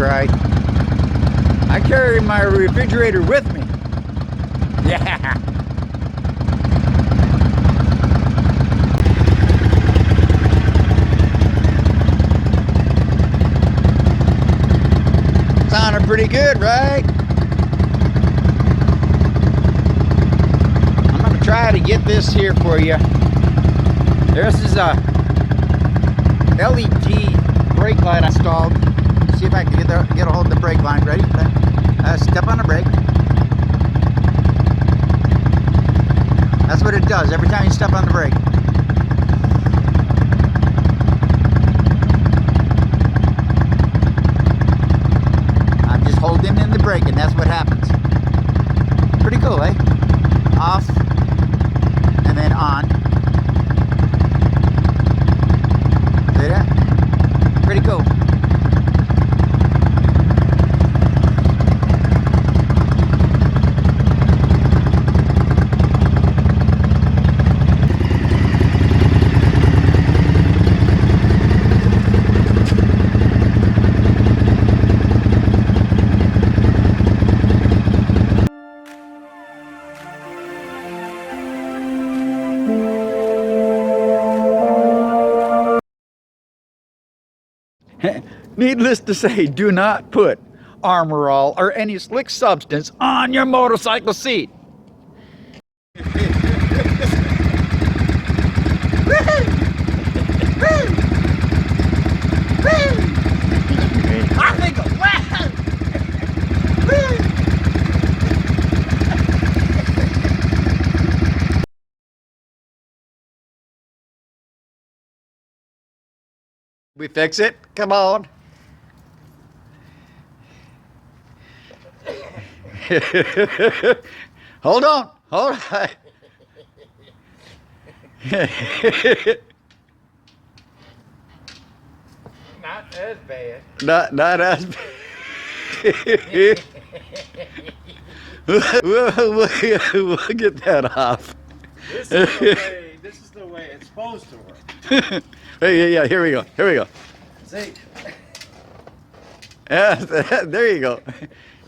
right. I carry my refrigerator with me. Yeah. Sounded pretty good, right? I'm gonna try to get this here for you. This is a LED brake light installed. See if I can get a hold of the brake line. Ready? Step on the brake. That's what it does every time you step on the brake. I'm just holding in the brake and that's what happens. Pretty cool, eh? Off and then on. See that? Pretty cool. Needless to say, do not put Armor All or any slick substance on your motorcycle seat. We fix it? Come on. Hold on. Hold on. Not as bad. Not as bad. We'll get that off. This is the way it's supposed to work. Hey, yeah, here we go. Here we go. See? Yeah, there you go.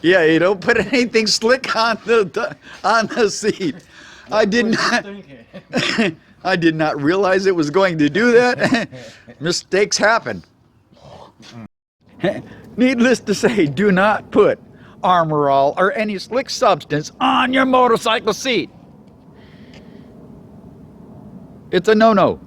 Yeah, you don't put anything slick on the seat. I did not. I did not realize it was going to do that. Mistakes happen. Needless to say, do not put Armor All or any slick substance on your motorcycle seat. It's a no-no.